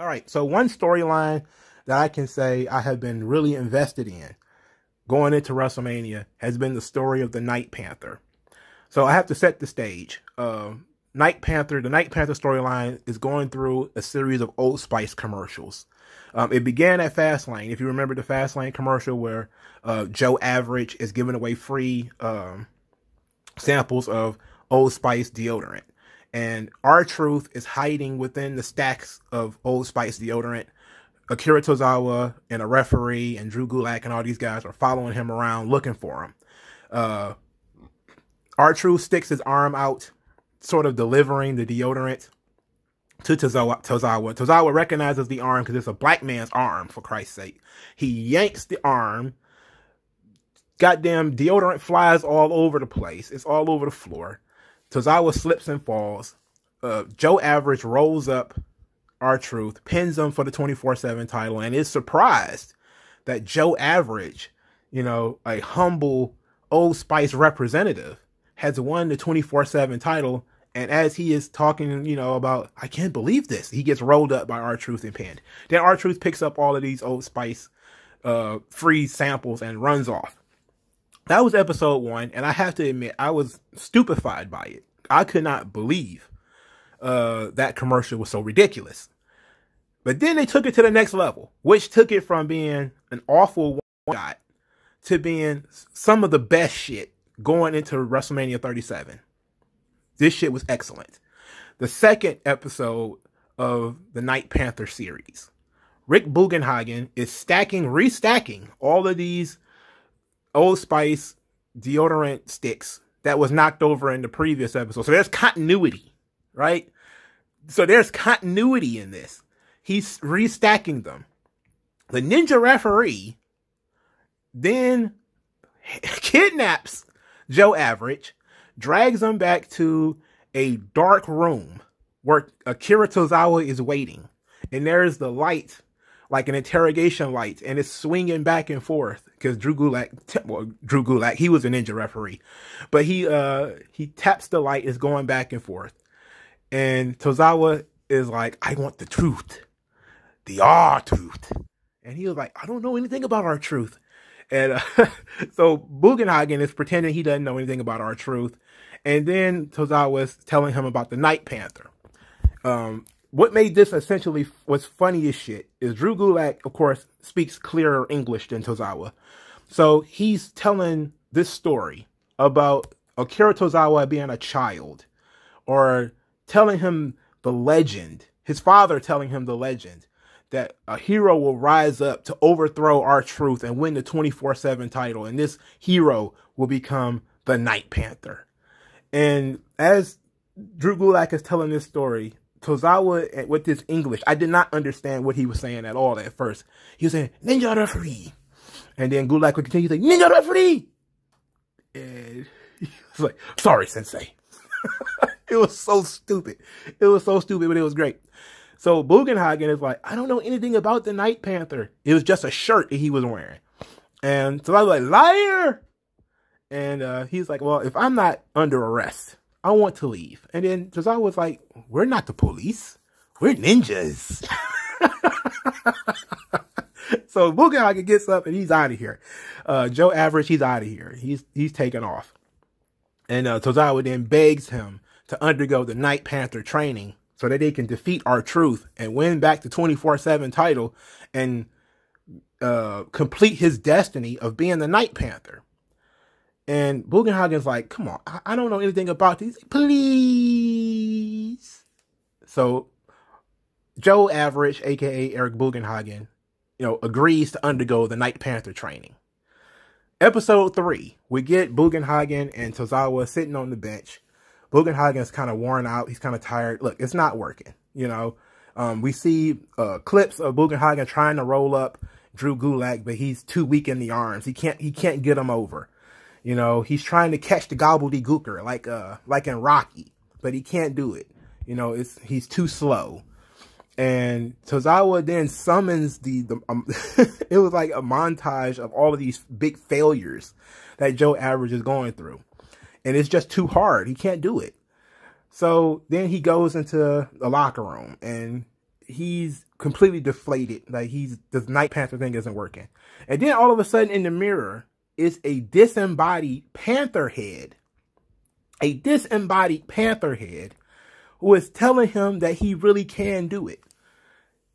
All right, so one storyline that I can say I have been really invested in going into WrestleMania has been the story of the Night Panther. So I have to set the stage. The Night Panther storyline is going through a series of Old Spice commercials. It began at Fastlane. If you remember the Fastlane commercial where Joe Average is giving away free samples of Old Spice deodorant. And R-Truth is hiding within the stacks of Old Spice deodorant. Akira Tozawa and a referee and Drew Gulak and all these guys are following him around looking for him. R-Truth sticks his arm out, sort of delivering the deodorant to Tozawa. Tozawa recognizes the arm because it's a black man's arm, for Christ's sake. He yanks the arm. Goddamn deodorant flies all over the place. It's all over the floor. Tozawa slips and falls. Joe Average rolls up R-Truth, pins him for the 24/7 title, and is surprised that Joe Average, you know, a humble Old Spice representative, has won the 24/7 title. And as he is talking, you know, about, I can't believe this, he gets rolled up by R-Truth and pinned. Then R-Truth picks up all of these Old Spice free samples and runs off. That was episode 1, and I have to admit, I was stupefied by it. I could not believe that commercial was so ridiculous. But then they took it to the next level, which took it from being an awful one-shot to being some of the best shit going into WrestleMania 37. This shit was excellent. The second episode of the Night Panther series, Rick Bugenhagen is restacking all of these Old Spice deodorant sticks that was knocked over in the previous episode. So there's continuity, right? So there's continuity in this. He's restacking them. The Ninja referee then kidnaps Joe Average, drags him back to a dark room where Akira Tozawa is waiting. And there's the light, like an interrogation light, and it's swinging back and forth because Drew Gulak, he was a Ninja referee, but he taps the light, is going back and forth, and Tozawa is like, I want the truth, the R-Truth, and he was like, I don't know anything about R-Truth, and so Bugenhagen is pretending he doesn't know anything about R-Truth, and then Tozawa is telling him about the Night Panther. What made this essentially what's funny as shit is Drew Gulak, of course, speaks clearer English than Tozawa. So he's telling this story about Akira Tozawa being a child, or telling him the legend, his father telling him the legend, that a hero will rise up to overthrow R-Truth and win the 24/7 title. And this hero will become the Night Panther. And as Drew Gulak is telling this story, Tozawa, with his English, I did not understand what he was saying at all at first. He was saying, Ninja referee. And then Gulak would continue to say, Ninja referee. And he was like, sorry, sensei. It was so stupid. It was so stupid, but it was great. So Bugenhagen is like, I don't know anything about the Night Panther. It was just a shirt that he was wearing. And Tozawa was like, liar. And he's like, well, if I'm not under arrest, I want to leave. And then Tozawa was like, we're not the police. We're ninjas. So Bugenhagen gets up and he's out of here. Joe Average, he's out of here. He's taken off. And Tozawa then begs him to undergo the Night Panther training so that they can defeat R-Truth and win back the 24/7 title and complete his destiny of being the Night Panther. And Bugenhagen's like, come on, I don't know anything about these. Please. So Joe Average, a.k.a. Eric Bugenhagen, you know, agrees to undergo the Night Panther training. Episode 3, we get Bugenhagen and Tozawa sitting on the bench. Bugenhagen's kind of worn out. He's kind of tired. Look, it's not working, you know. We see clips of Bugenhagen trying to roll up Drew Gulak, but he's too weak in the arms. He can't get him over. You know, he's trying to catch the gobbledygooker like in Rocky, but he can't do it. You know, he's too slow. And Tozawa then summons it was like a montage of all of these big failures that Joe Average is going through. And it's just too hard. He can't do it. So then he goes into the locker room and he's completely deflated. Like the Night Panther thing isn't working. And then all of a sudden in the mirror is a disembodied Panther head. A disembodied Panther head who is telling him that he really can do it.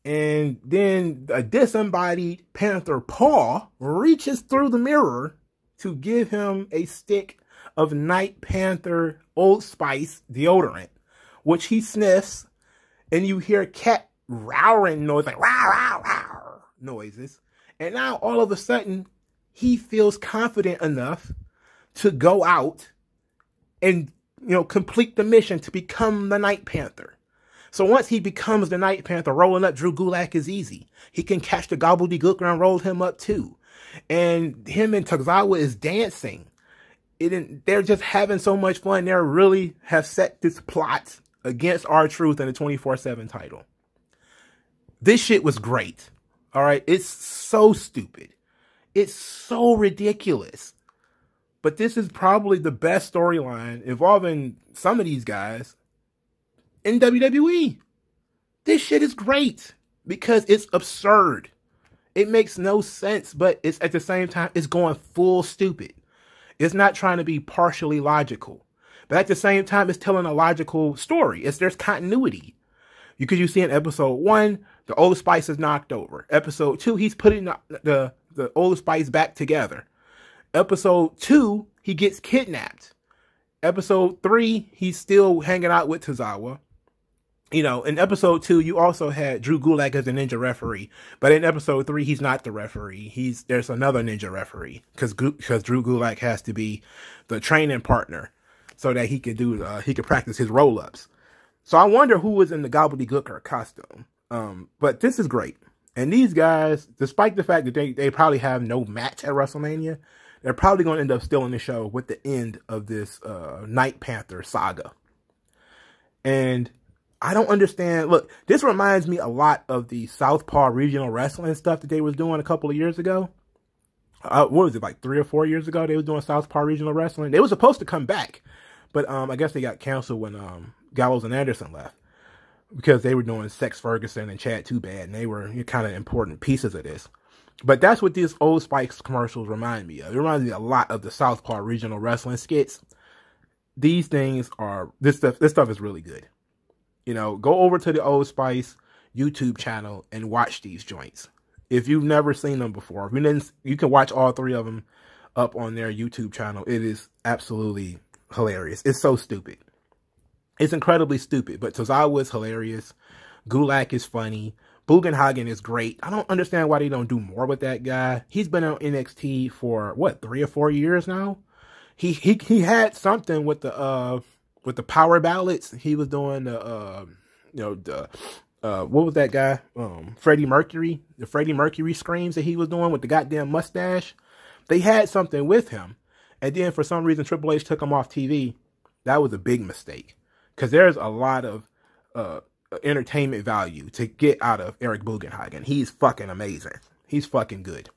And then a disembodied Panther paw reaches through the mirror to give him a stick of Night Panther Old Spice deodorant, which he sniffs, and you hear cat rowing noise, like wow, wow, wow noises. And now all of a sudden, he feels confident enough to go out and, complete the mission to become the Night Panther. So once he becomes the Night Panther, rolling up Drew Gulak is easy. He can catch the gobbledygooker and roll him up too. And him and Tozawa is dancing. They're just having so much fun. They really have set this plot against R-Truth in the 24/7 title. This shit was great. All right. It's so stupid. It's so ridiculous. But this is probably the best storyline involving some of these guys in WWE. This shit is great because it's absurd. It makes no sense, but it's at the same time, it's going full stupid. It's not trying to be partially logical, but at the same time, it's telling a logical story. There's continuity. Because you see in episode 1, the Old Spice is knocked over. Episode 2, he's putting the Old Spice back together. Episode 2, he gets kidnapped. Episode 3, he's still hanging out with Tozawa. In episode 2, you also had Drew Gulak as the ninja referee. But in episode 3, he's not the referee. There's another ninja referee. Because Drew Gulak has to be the training partner so that he could practice his roll-ups. So I wonder who was in the gobbledygooker costume. But this is great. And these guys, despite the fact that they probably have no match at WrestleMania, they're probably going to end up stealing the show with the end of this Night Panther saga. And I don't understand. Look, this reminds me a lot of the Southpaw regional wrestling stuff that they was doing a couple of years ago. What was it, like 3 or 4 years ago? They was doing Southpaw regional wrestling. They were supposed to come back, but I guess they got canceled when Gallows and Anderson left because they were doing Sex Ferguson and Chad Too Bad, and they were kind of important pieces of this. But that's what these Old Spice commercials remind me of. It reminds me a lot of the Southpaw regional wrestling skits. These things are this stuff is really good. Go over to the Old Spice YouTube channel and watch these joints. If you've never seen them before, you can watch all 3 of them up on their YouTube channel. It is absolutely hilarious. It's so stupid. It's incredibly stupid, but Tozawa is hilarious. Gulak is funny. Bugenhagen is great. I don't understand why they don't do more with that guy. He's been on NXT for, 3 or 4 years now? He had something with the power ballads. He was doing what was that guy? Freddie Mercury. The Freddie Mercury screams that he was doing with the goddamn mustache. They had something with him. And then for some reason, Triple H took him off TV. That was a big mistake. Because there's a lot of entertainment value to get out of Eric Bugenhagen. He's fucking amazing. He's fucking good.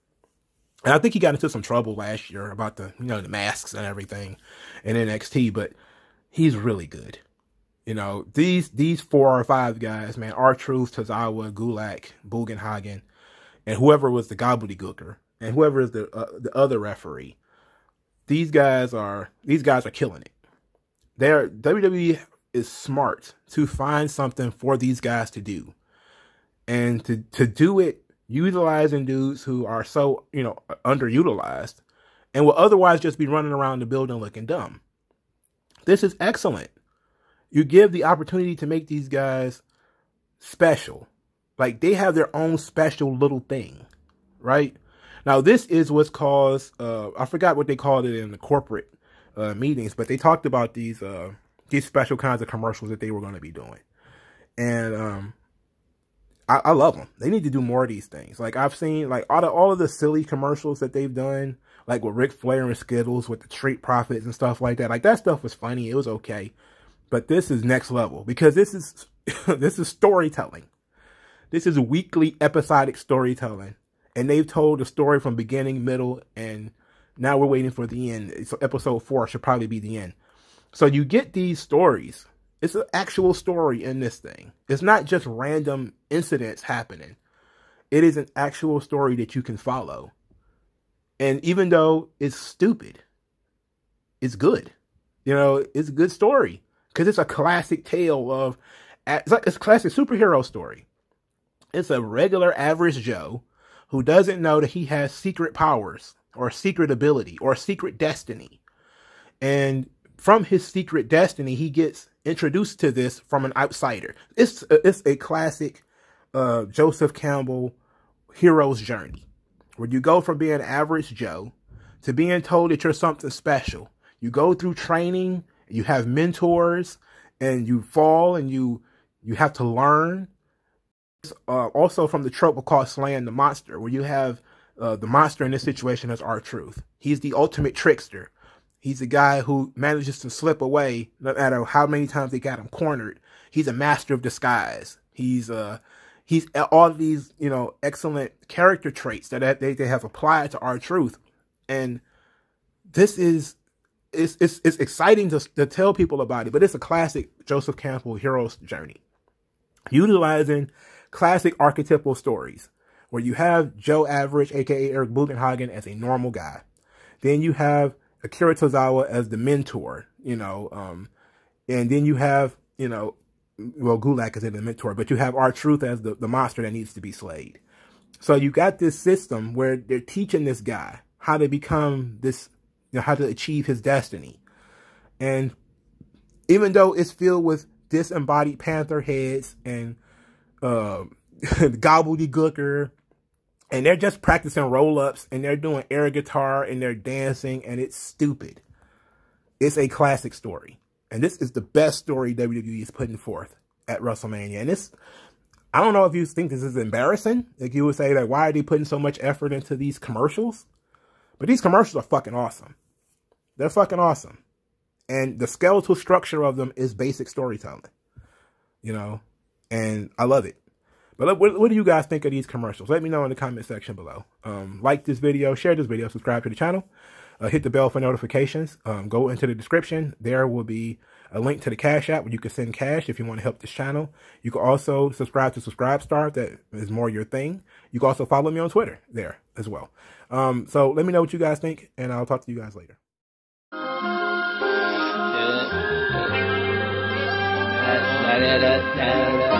And I think he got into some trouble last year about the masks and everything in NXT, but he's really good. These 4 or 5 guys, man, R-Truth, Tozawa, Gulak, Bugenhagen, and whoever was the gobbledygooker, and whoever is the other referee. These guys are killing it. WWE is smart to find something for these guys to do, and to do it utilizing dudes who are so underutilized and will otherwise just be running around the building looking dumb. This is excellent. You give the opportunity to make these guys special. Like, they have their own special little thing, right? Now, this is what's caused, I forgot what they called it in the corporate meetings, but they talked about these special kinds of commercials that they were going to be doing. And I love them. They need to do more of these things. Like, I've seen, like, all of the silly commercials that they've done, like with Ric Flair and Skittles, with the Street Profits and stuff like that. Like, that stuff was funny. It was okay. But this is next level, because this is this is storytelling. This is weekly episodic storytelling. And they've told the story from beginning, middle, and now we're waiting for the end. So episode 4 should probably be the end. So you get these stories It's an actual story in this thing. It's not just random incidents happening. It is an actual story that you can follow. And even though it's stupid, it's good. You know, it's a good story. Because it's a classic tale of... It's a classic superhero story. It's a regular average Joe who doesn't know that he has secret powers or secret ability or secret destiny. And from his secret destiny, he gets introduced to this from an outsider. It's a classic Joseph Campbell hero's journey, where you go from being average Joe to being told that you're something special. You go through training, you have mentors, and you fall and you have to learn. Also from the trope called slaying the monster, where you have the monster in this situation as R-Truth. He's the ultimate trickster. He's a guy who manages to slip away no matter how many times they got him cornered. He's a master of disguise. He's all of these, you know, excellent character traits that they have applied to R-Truth. And this is, it's exciting to tell people about it, but it's a classic Joseph Campbell hero's journey, utilizing classic archetypal stories where you have Joe Average, aka Eric Bugenhagen, as a normal guy. Then you have Akira Tozawa as the mentor, you know, and then you have, you know, well, Gulak is the mentor, but you have R-Truth as the monster that needs to be slayed. So you got this system where they're teaching this guy how to become this, you know, how to achieve his destiny. And even though it's filled with disembodied Panther heads and gobbledygooker, and they're just practicing roll-ups, and they're doing air guitar, and they're dancing, and it's stupid. It's a classic story. And this is the best story WWE is putting forth at WrestleMania. And this, I don't know if you think this is embarrassing. Like you would say, like, why are they putting so much effort into these commercials? But these commercials are fucking awesome. They're fucking awesome. And the skeletal structure of them is basic storytelling. You know? And I love it. But what do you guys think of these commercials? Let me know in the comment section below. Like this video, share this video, subscribe to the channel, hit the bell for notifications. Go into the description. There will be a link to the Cash App where you can send cash if you want to help this channel. You can also subscribe to Subscribestar if that is more your thing. You can also follow me on Twitter there as well. So let me know what you guys think, and I'll talk to you guys later. Da da da da da.